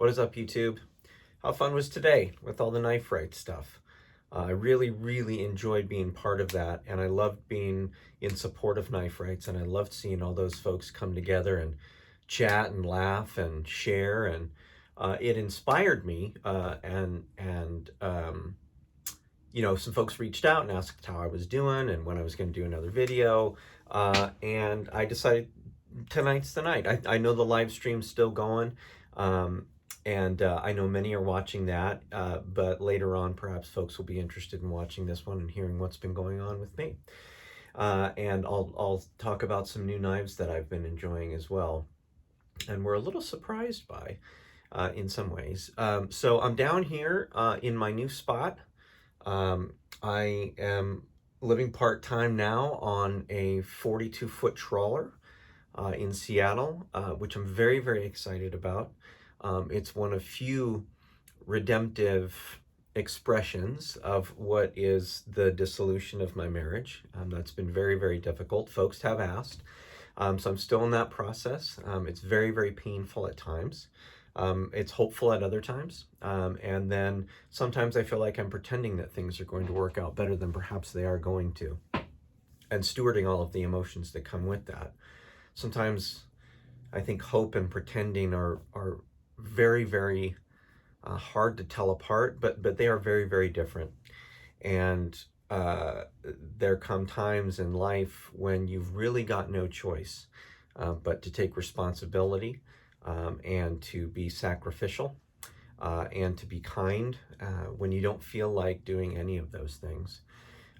What is up, YouTube? How fun was today with all the knife right stuff? I really enjoyed being part of that, and I loved being in support of knife rights, and I loved seeing all those folks come together and chat and laugh and share, and it inspired me. Some folks reached out and asked how I was doing and when I was going to do another video, and I decided tonight's the night. I know the live stream's still going. And I know many are watching that, but later on, perhaps folks will be interested in watching this one and hearing what's been going on with me. And I'll talk about some new knives that I've been enjoying as well, and we're a little surprised by, in some ways. So I'm down here in my new spot. I am living part-time now on a 42-foot trawler in Seattle, which I'm very excited about. It's one of few redemptive expressions of what is the dissolution of my marriage. That's been very difficult. Folks have asked. So I'm still in that process. It's very painful at times. It's hopeful at other times. And then sometimes I feel like I'm pretending that things are going to work out better than perhaps they are going to, and stewarding all of the emotions that come with that. Sometimes I think hope and pretending are very hard to tell apart, but they are very different. And there come times in life when you've really got no choice but to take responsibility, and to be sacrificial, and to be kind when you don't feel like doing any of those things.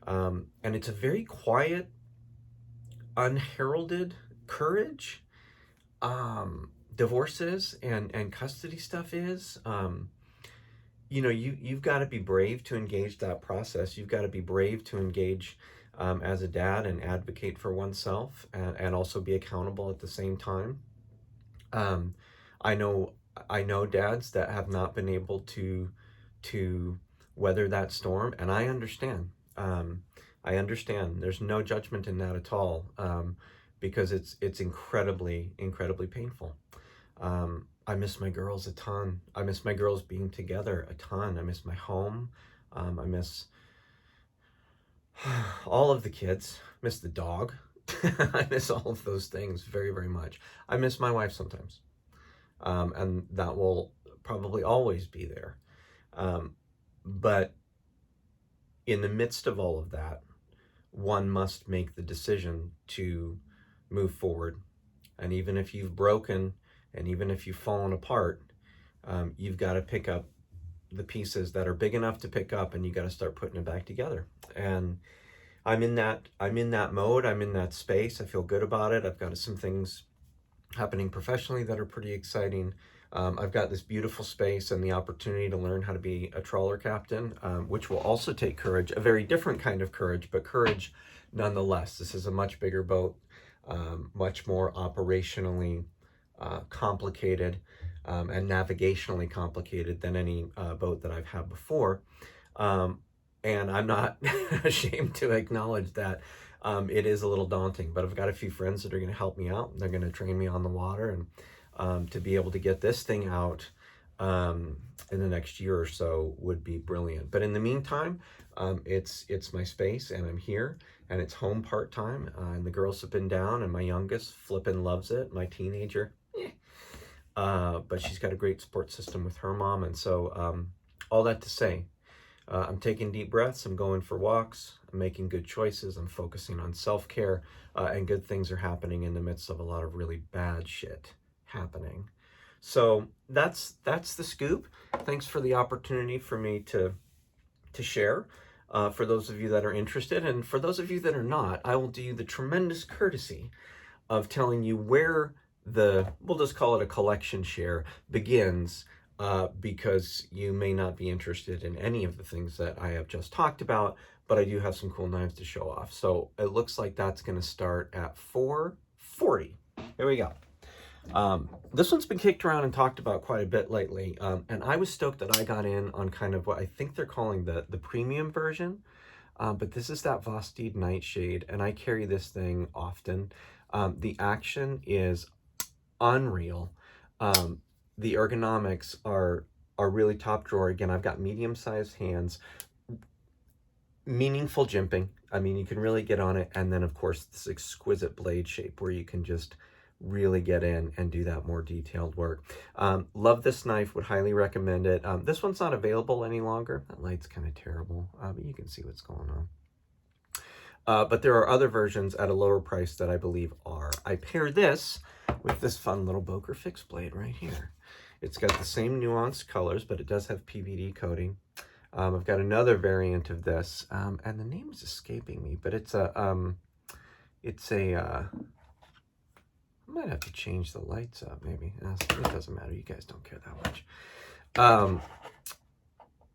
And it's a very quiet, unheralded courage. Divorces and custody stuff is, you've got to be brave to engage that process. You've got to be brave to engage as a dad and advocate for oneself, and also be accountable at the same time. I know dads that have not been able to weather that storm, and I understand. I understand. There's no judgment in that at all, because it's incredibly painful. I miss my girls a ton. I miss my girls being together a ton. I miss my home. I miss all of the kids. I miss the dog. I miss all of those things very much. I miss my wife sometimes. And that will probably always be there. But in the midst of all of that, one must make the decision to move forward. And even if you've broken, and even if you've fallen apart, you've got to pick up the pieces that are big enough to pick up, and you got to start putting it back together. And I'm in that mode. I'm in that space. I feel good about it. I've got some things happening professionally that are pretty exciting. I've got this beautiful space and the opportunity to learn how to be a trawler captain, which will also take courage, a very different kind of courage, but courage nonetheless. This is a much bigger boat, much more operationally complicated, and navigationally complicated than any boat that I've had before. And I'm not ashamed to acknowledge that it is a little daunting, but I've got a few friends that are going to help me out. They're going to train me on the water, and to be able to get this thing out in the next year or so would be brilliant. But in the meantime, it's my space, and I'm here, and it's home part-time, and the girls have been down, and my youngest flippin' loves it. My teenager, but she's got a great support system with her mom. And so all that to say, I'm taking deep breaths, I'm going for walks, I'm making good choices, I'm focusing on self-care, and good things are happening in the midst of a lot of really bad shit happening. So that's the scoop. Thanks for the opportunity for me to share. For those of you that are interested, and for those of you that are not, I will do you the tremendous courtesy of telling you where we'll just call it a collection share, begins, because you may not be interested in any of the things that I have just talked about, but I do have some cool knives to show off. So it looks like that's going to start at $440. Here we go. This one's been kicked around and talked about quite a bit lately, and I was stoked that I got in on kind of what I think they're calling the premium version, but this is that Vosteed Nightshade, and I carry this thing often. The action is unreal. the ergonomics are really top drawer. Again, I've got medium-sized hands, meaningful jimping. I mean, you can really get on it. And then, of course, this exquisite blade shape where you can just really get in and do that more detailed work. Love this knife, would highly recommend it. This one's not available any longer. That light's kind of terrible, but you can see what's going on. But there are other versions at a lower price that I believe are. I pair this with this fun little Boker fixed blade right here. It's got the same nuanced colors, but it does have PVD coating. I've got another variant of this, and the name is escaping me, but it's a, I might have to change the lights up, maybe. It doesn't matter. You guys don't care that much.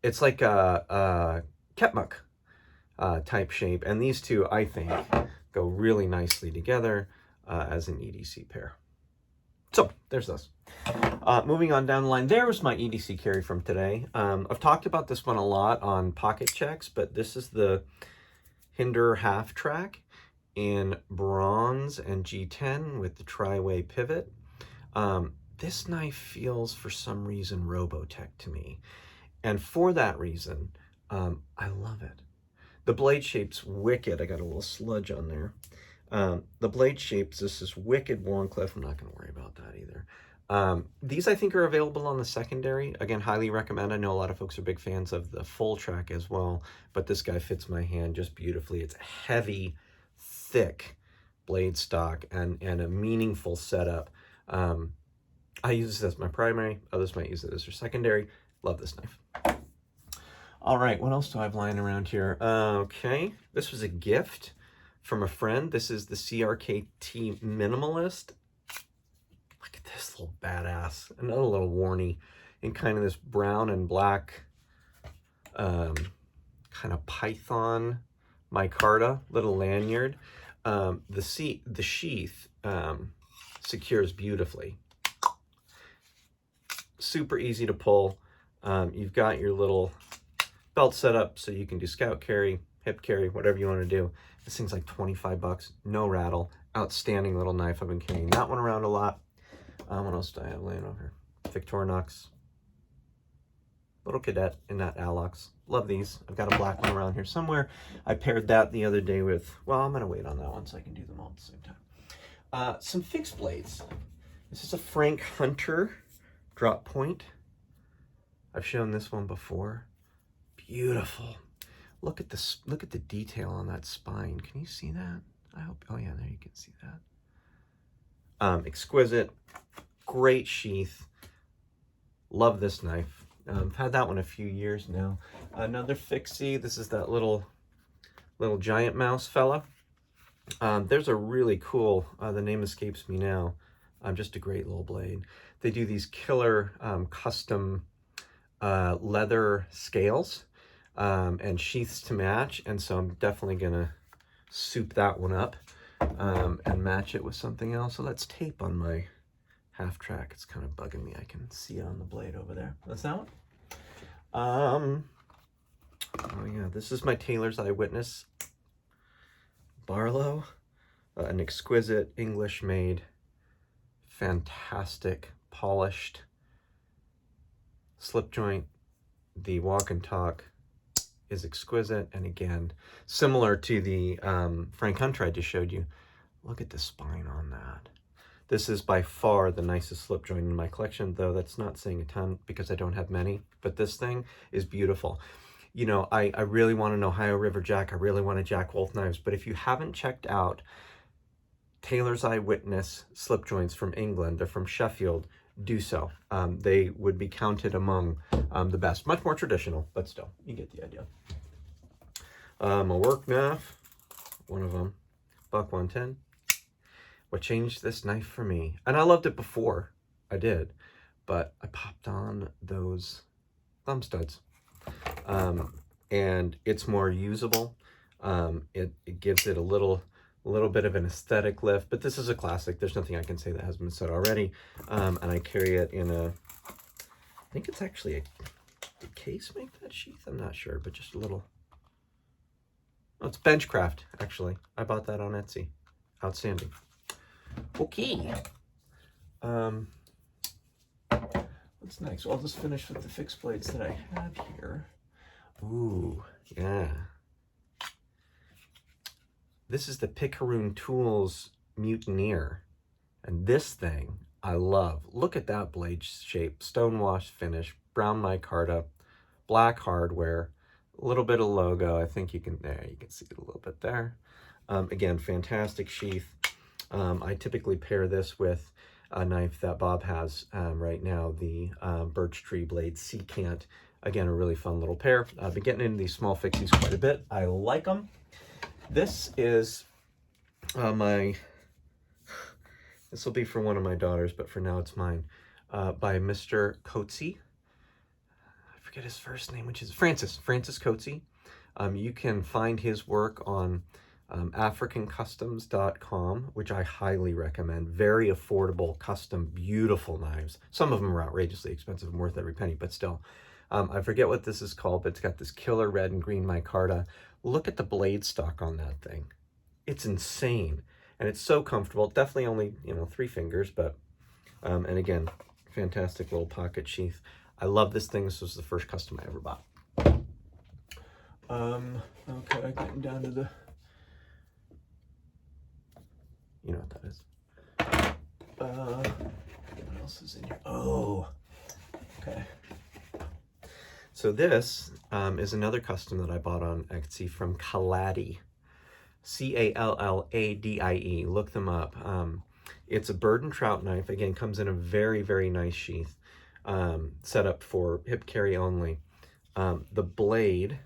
It's like a Ketmuk type shape, and these two, I think, go really nicely together as an EDC pair. So there's this. Moving on down the line, there was my EDC carry from today. I've talked about this one a lot on pocket checks, but this is the Hinder half track in bronze and G10 with the tri-way pivot. This knife feels, for some reason, Robotech to me. And for that reason, I love it. The blade shape's wicked. I got a little sludge on there. The blade shapes, this is wicked Warncliffe. I'm not going to worry about that either. These I think are available on the secondary. Again, highly recommend. I know a lot of folks are big fans of the full track as well, but this guy fits my hand just beautifully. It's heavy, thick blade stock and a meaningful setup. I use this as my primary. Others might use it as their secondary. Love this knife. All right, what else do I have lying around here? Okay, this was a gift from a friend. This is the CRKT Minimalist. Look at this little badass. Another little warny in kind of this brown and black kind of python micarta little lanyard. The sheath secures beautifully. Super easy to pull. You've got your little belt set up so you can do scout carry, hip carry, whatever you want to do. This thing's like 25 bucks, no rattle. Outstanding little knife. I've been carrying that one around a lot. What else do I have laying over here? Victorinox. Little cadet in that Alox. Love these. I've got a black one around here somewhere. I paired that the other day with, well, I'm going to wait on that one so I can do them all at the same time. Some fixed blades. This is a Frank Hunter drop point. I've shown this one before. Beautiful. Look at this. Look at the detail on that spine. Can you see that? I hope. Oh yeah, there you can see that. Exquisite. Great sheath. Love this knife. I've had that one a few years now. Another fixie. This is that little giant mouse fella. There's a really cool. The name escapes me now. Just a great little blade. They do these killer custom leather scales and sheaths to match, and so I'm definitely gonna soup that one up and match it with something else. So that's tape on my half track. It's kind of bugging me. I can see it on the blade over there. That's that one. Oh yeah, this is my Taylor's Eyewitness Barlow, an exquisite English made, fantastic polished slip joint. The walk and talk is exquisite, and again, similar to the Frank Hunter I just showed you. Look at the spine on that. This is by far the nicest slip joint in my collection, though that's not saying a ton because I don't have many, but this thing is beautiful. You know, I really want an Ohio River Jack. I really want a Jack Wolf knives, but if you haven't checked out Taylor's Eyewitness slip joints from England, they're from Sheffield, do so. They would be counted among the best. Much more traditional, but still, you get the idea. A work knife, one of them, buck 110. What changed this knife for me, and I loved it before, I did, but I popped on those thumb studs. And it's more usable. It gives it a little bit of an aesthetic lift, but this is a classic. There's nothing I can say that hasn't been said already. And I carry it in a, I think it's actually did Case make that sheath? I'm not sure, but just a little. Oh, it's Benchcraft, actually. I bought that on Etsy. Outstanding. Okay. That's nice. So I'll just finish with the fixed blades that I have here. Ooh, yeah. This is the Picaroon Tools Mutineer. And this thing, I love. Look at that blade shape. Stonewash finish, brown micarta, black hardware, a little bit of logo. I think you can, there, you can see it a little bit there. Again, fantastic sheath. I typically pair this with a knife that Bob has right now, the Birch Tree Blade Secant. Again, a really fun little pair. I've been getting into these small fixies quite a bit. I like them. This is this will be for one of my daughters, but for now it's mine, by Mr. Coetzee. I forget his first name, which is Francis Coetzee. You can find his work on africancustoms.com, which I highly recommend. Very affordable, custom, beautiful knives. Some of them are outrageously expensive and worth every penny, but still. I forget what this is called, but it's got this killer red and green micarta. Look at the blade stock on that thing. It's insane. And it's so comfortable. Definitely only, 3 fingers, but, and again, fantastic little pocket sheath. I love this thing. This was the first custom I ever bought. Okay, getting down to the, you know what that is. What else is in here? Oh, okay. So this is another custom that I bought on Etsy from Calladie. C-A-L-L-A-D-I-E. Look them up. It's a bird and trout knife. Again, comes in a very, very nice sheath. Set up for hip carry only. The blade,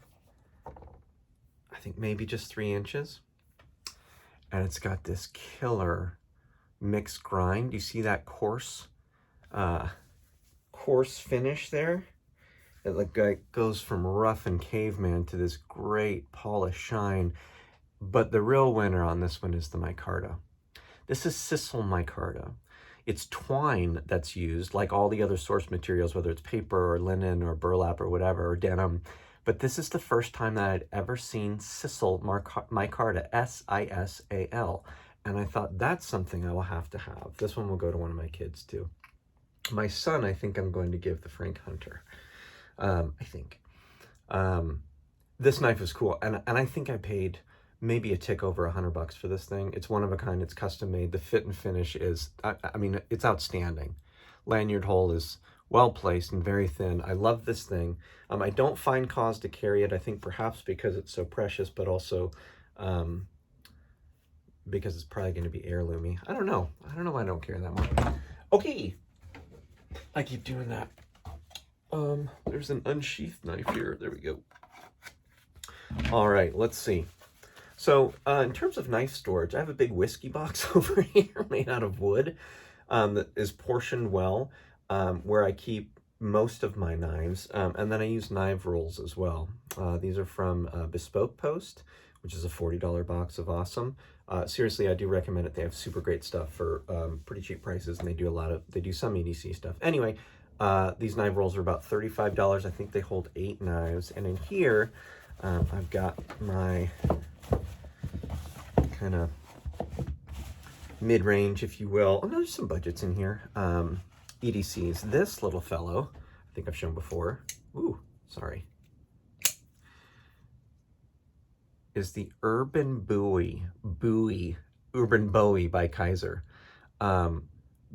I think maybe just 3 inches. And it's got this killer mixed grind. You see that coarse finish there? It like goes from rough and caveman to this great polished shine. But the real winner on this one is the micarta. This is sisal micarta. It's twine that's used, like all the other source materials, whether it's paper or linen or burlap or whatever, or denim. But this is the first time that I'd ever seen sisal micarta, S-I-S-A-L. And I thought, that's something I will have to have. This one will go to one of my kids too. My son, I think I'm going to give the Frank Hunter. I think. This knife is cool. And I think I paid maybe a tick over $100 for this thing. It's one of a kind. It's custom made. The fit and finish is, I mean, it's outstanding. Lanyard hole is well placed and very thin. I love this thing. I don't find cause to carry it. I think perhaps because it's so precious, but also because it's probably going to be heirloomy. I don't know. I don't know why I don't carry that much. Okay. I keep doing that. There's an unsheathed knife here. There we go. All right, let's see. So in terms of knife storage, I have a big whiskey box over here made out of wood that is portioned well, where I keep most of my knives. And then I use knife rolls as well. These are from Bespoke Post, which is a $40 box of awesome. Seriously, I do recommend it. They have super great stuff for pretty cheap prices, and they do some EDC stuff. Anyway, these knife rolls are about $35. I think they hold 8 knives. And in here, I've got my kind of mid-range, if you will. Oh, no, there's some budgets in here. EDCs. This little fellow, I think I've shown before. Ooh, sorry. Is the Urban Bowie by Kaiser.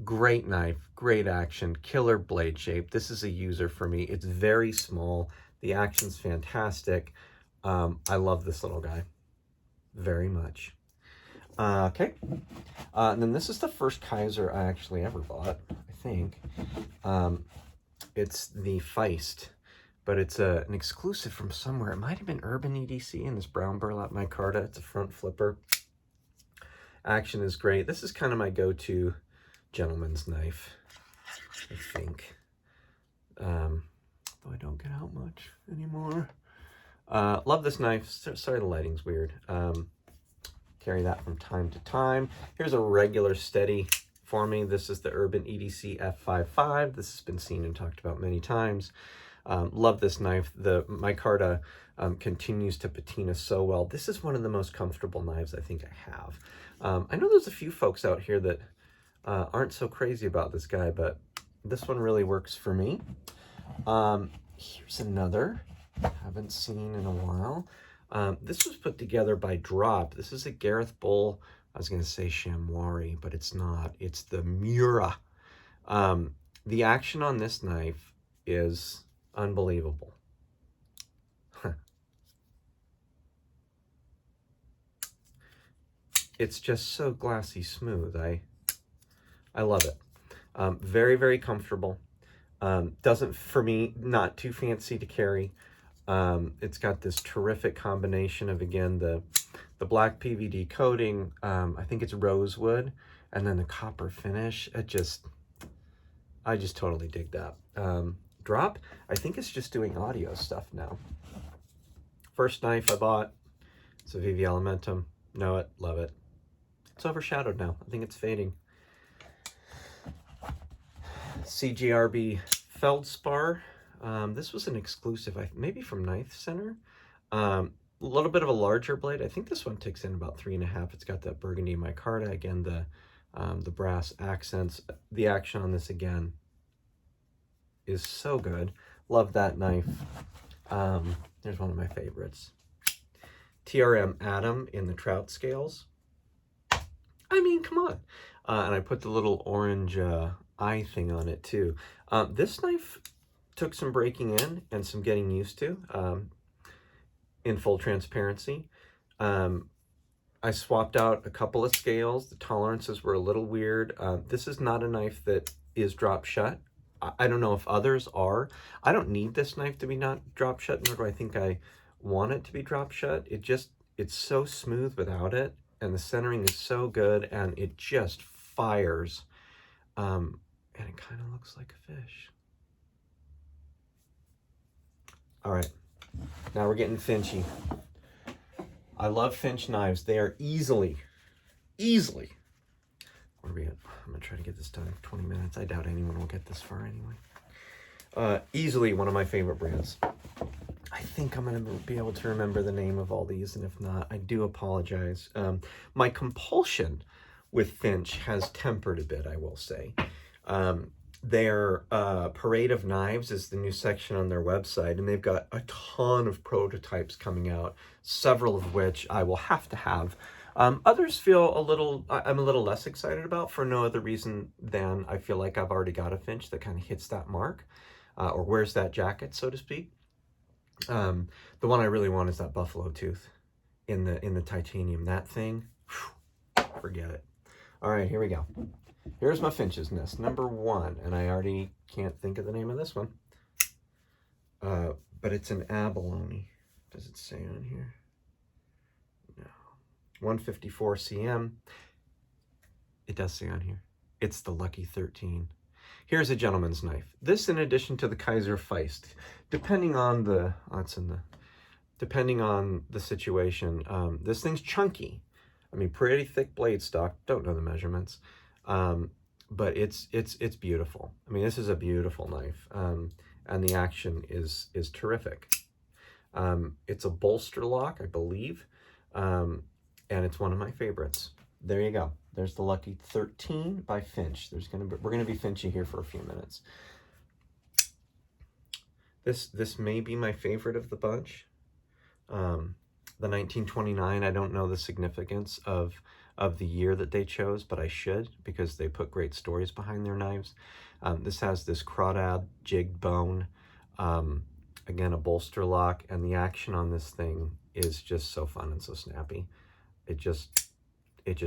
Great knife, great action, killer blade shape. This is a user for me. It's very small. The action's fantastic. I love this little guy very much. Okay. And then this is the first Kaiser I actually ever bought, I think. It's the Feist, but it's an exclusive from somewhere. It might have been Urban EDC in this brown burlap micarta. It's a front flipper. Action is great. This is kind of my go-to gentleman's knife, I think. Though I don't get out much anymore. Love this knife. Sorry, the lighting's weird. Carry that from time to time. Here's a regular steady for me. This is the Urban EDC F55. This has been seen and talked about many times. Love this knife. The micarta continues to patina so well. This is one of the most comfortable knives I think I have. I know there's a few folks out here that aren't so crazy about this guy, but This one really works for me. Here's another. Haven't seen in a while. This was put together by Drop. This is a Gareth Bull. I was going to say chamois, but it's not. It's the Mura. The action on this knife is unbelievable. It's just so glassy smooth. I love it. Very, very comfortable. Doesn't, for me, not too fancy to carry. It's got this terrific combination of, again, the black PVD coating. I think it's rosewood, and then the copper finish. I just totally dig that. Drop, I think it's just doing audio stuff now. First knife I bought, it's a VV Elementum. Know it, love it. It's overshadowed now. I think it's fading. CGRB Feldspar. This was an exclusive, maybe from Knife Center. A little bit of a larger blade. I think this one ticks in about 3.5. It's got that burgundy micarta. Again, the brass accents. The action on this, again, is so good. Love that knife. There's one of my favorites. TRM Atom in the trout scales. I mean, come on. And I put the little orange eye thing on it too. This knife took some breaking in and some getting used to, in full transparency. I swapped out a couple of scales. The tolerances were a little weird. This is not a knife that is drop shut. I don't know if others are. I don't need this knife to be not drop shut, nor do I think I want it to be drop shut. It's so smooth without it, and the centering is so good, and it just fires. And it kind of looks like a fish. All right, now we're getting Finchy. I love Finch knives. They are easily, what are we at? I'm gonna try to get this done in 20 minutes. I doubt anyone will get this far anyway. Easily one of my favorite brands. I think I'm gonna be able to remember the name of all these, and if not, I do apologize. My compulsion with Finch has tempered a bit, I will say. Their Parade of Knives is the new section on their website, and they've got a ton of prototypes coming out, several of which I will have to have. Others feel I'm a little less excited about, for no other reason than I feel like I've already got a Finch that kind of hits that mark, or wears that jacket, so to speak. The one I really want is that buffalo tooth in the titanium. That thing, whew, forget it. All right, here we go. Here's my Finch's nest, number 1, and I already can't think of the name of this one. But it's an abalone. Does it say on here? No. 154 cm. It does say on here. It's the Lucky 13. Here's a gentleman's knife. This, in addition to the Kaiser Feist, depending on the situation, this thing's chunky. I mean, pretty thick blade stock. Don't know the measurements. But it's beautiful. I mean, this is a beautiful knife, and the action is terrific. It's a bolster lock, I believe, and it's one of my favorites. There you go. There's the Lucky 13 by Finch. We're gonna be Finchy here for a few minutes. This may be my favorite of the bunch. The 1929. I don't know the significance of the year that they chose, but I should, because they put great stories behind their knives. This has this crawdad jigged bone, again, a bolster lock, and the action on this thing is just so fun and so snappy. It just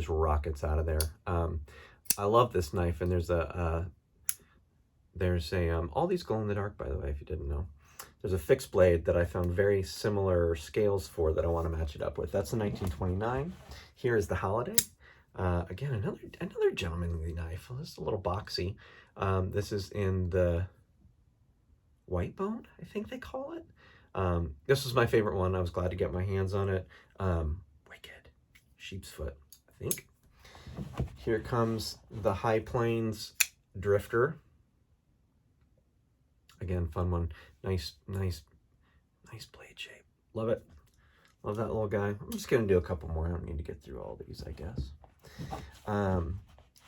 rockets out of there. I love this knife, and there's all these glow in the dark, by the way, if you didn't know. There's a fixed blade that I found very similar scales for that I want to match it up with. That's the 1929. Here is the Holiday. Again, another gentlemanly knife. Well, this is a little boxy. This is in the white bone, I think they call it. This was my favorite one. I was glad to get my hands on it. Wicked. Sheep's foot, I think. Here comes the High Plains Drifter. Again, fun one. Nice blade shape. Love it. Love that little guy. I'm just going to do a couple more. I don't need to get through all these, I guess. The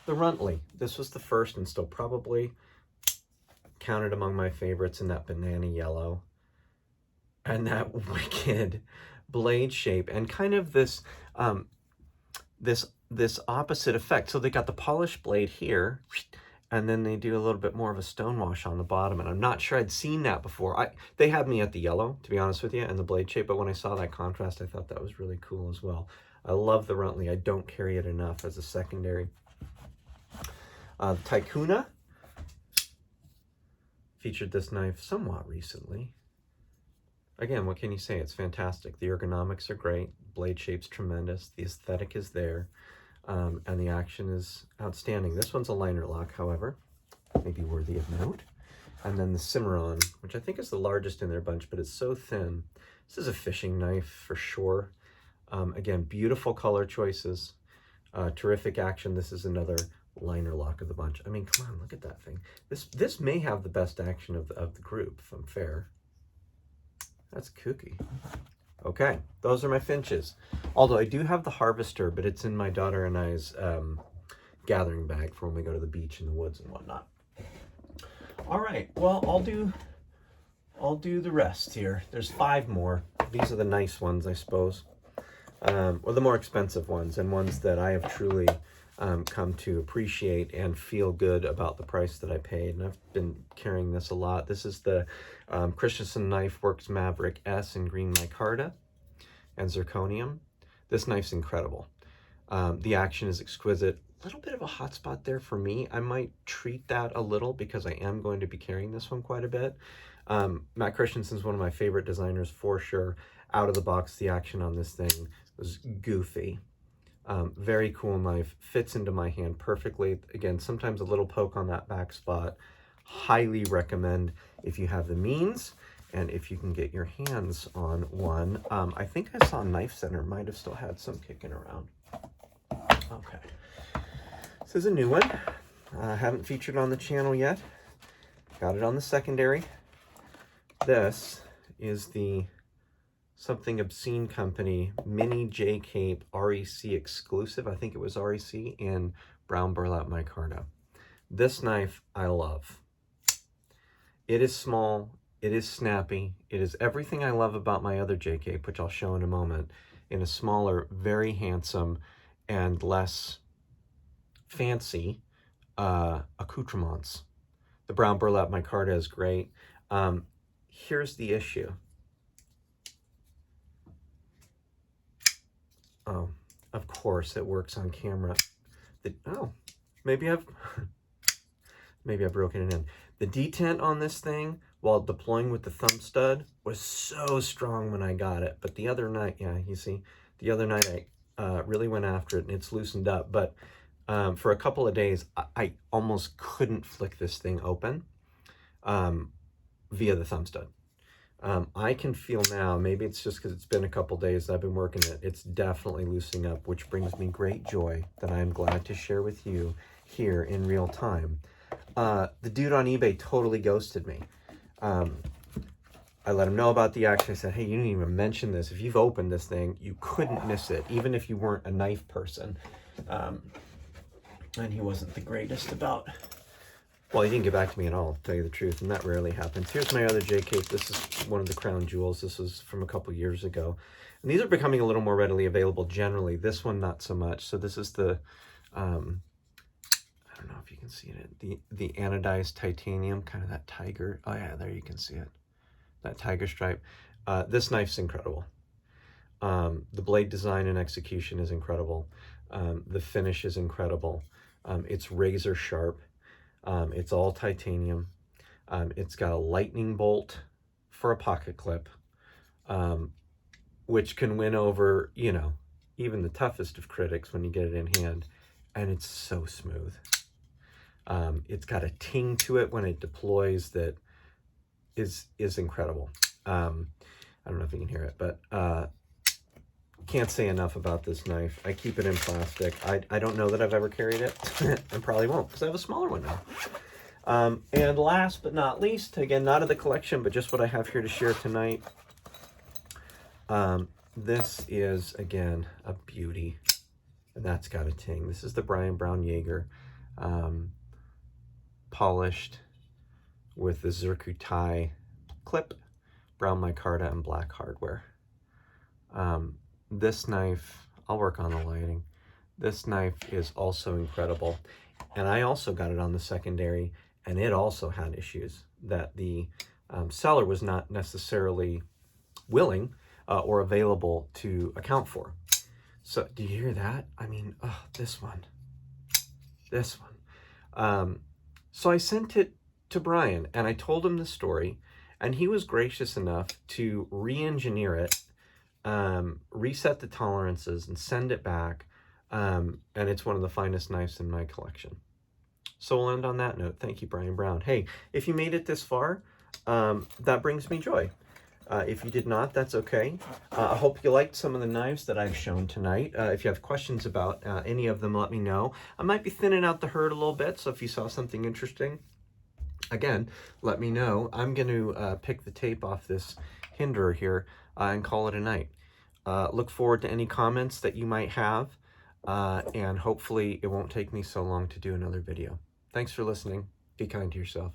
Runtley. This was the first, and still probably counted among my favorites in that banana yellow. And that wicked blade shape, and kind of this this opposite effect. So they got the polished blade here, and then they do a little bit more of a stone wash on the bottom. And I'm not sure I'd seen that before. They had me at the yellow, to be honest with you, and the blade shape. But when I saw that contrast, I thought that was really cool as well. I love the Runtley. I don't carry it enough as a secondary. Taikuna featured this knife somewhat recently. Again, what can you say? It's fantastic. The ergonomics are great. Blade shape's tremendous. The aesthetic is there. And the action is outstanding. This one's a liner lock, however, maybe worthy of note. And then the Cimarron, which I think is the largest in their bunch, but it's so thin. This is a fishing knife for sure. Again, beautiful color choices. Terrific action. This is another liner lock of the bunch. I mean, come on, look at that thing. This may have the best action of the group, if I'm fair. That's kooky. Okay, those are my Finches. Although I do have the Harvester, but it's in my daughter and I's gathering bag for when we go to the beach in the woods and whatnot. All right, well, I'll do the rest here. There's 5 more. These are the nice ones, I suppose, or the more expensive ones, and ones that I have truly come to appreciate and feel good about the price that I paid. And I've been carrying this a lot. This is the Christensen Knife Works Maverick S in green micarta and zirconium. This knife's incredible. The action is exquisite. A little bit of a hot spot there for me. I might treat that a little because I am going to be carrying this one quite a bit. Matt Christensen's one of my favorite designers for sure. Out of the box, the action on this thing was goofy. Very cool knife, fits into my hand perfectly. Again, sometimes a little poke on that back spot. Highly recommend if you have the means and if you can get your hands on one. I think I saw Knife Center might have still had some kicking around. Okay, this is a new one. I haven't featured on the channel yet. Got it on the secondary. This is the Something Obscene Company Mini J Cape REC exclusive. I think it was REC in brown burlap micarta. This knife I love. It is small, it is snappy, it is everything I love about my other J Cape, which I'll show in a moment, in a smaller, very handsome and less fancy accoutrements. The brown burlap micarta is great. Here's the issue. Oh, of course it works on camera. Maybe I've broken it in. The detent on this thing while deploying with the thumb stud was so strong when I got it. But the other night, yeah, you see, the other night I really went after it and it's loosened up. But for a couple of days, I almost couldn't flick this thing open via the thumb stud. I can feel now, maybe it's just because it's been a couple days I've been working it, it's definitely loosening up, which brings me great joy that I'm glad to share with you here in real time. The dude on eBay totally ghosted me. I let him know about the action. I said, hey, you didn't even mention this. If you've opened this thing, you couldn't miss it, even if you weren't a knife person. And he wasn't the greatest about... Well, he didn't get back to me at all, to tell you the truth, and that rarely happens. Here's my other J Cape. This is one of the crown jewels. This was from a couple years ago. And these are becoming a little more readily available generally. This one, not so much. So this is the, I don't know if you can see it, the anodized titanium, kind of that tiger. Oh yeah, there you can see it. That tiger stripe. This knife's incredible. The blade design and execution is incredible. The finish is incredible. It's razor sharp. It's all titanium. It's got a lightning bolt for a pocket clip, which can win over, you know, even the toughest of critics when you get it in hand. And it's so smooth. It's got a ting to it when it deploys that is incredible. I don't know if you can hear it, but can't say enough about this knife. I keep it in plastic. I don't know that I've ever carried it. I probably won't because I have a smaller one now. And last but not least, again, not of the collection, but just what I have here to share tonight. This is, again, a beauty. And that's got a ting. This is the Brian Brown Jaeger polished with the zircuti clip, brown micarta, and black hardware. This knife, I'll work on the lighting. This knife is also incredible. And I also got it on the secondary, and it also had issues that the seller was not necessarily willing or available to account for. So do you hear that? I mean, oh, this one. So I sent it to Brian, and I told him the story, and he was gracious enough to re-engineer it, reset the tolerances, and send it back. And it's one of the finest knives in my collection. So we'll end on that note. Thank you, Brian Brown. Hey, if you made it this far, that brings me joy. If you did not, that's okay. I hope you liked some of the knives that I've shown tonight. If you have questions about any of them, let me know. I might be thinning out the herd a little bit, so if you saw something interesting, again, let me know. I'm going to pick the tape off this hinderer here and call it a night. Look forward to any comments that you might have, and hopefully it won't take me so long to do another video. Thanks for listening. Be kind to yourself.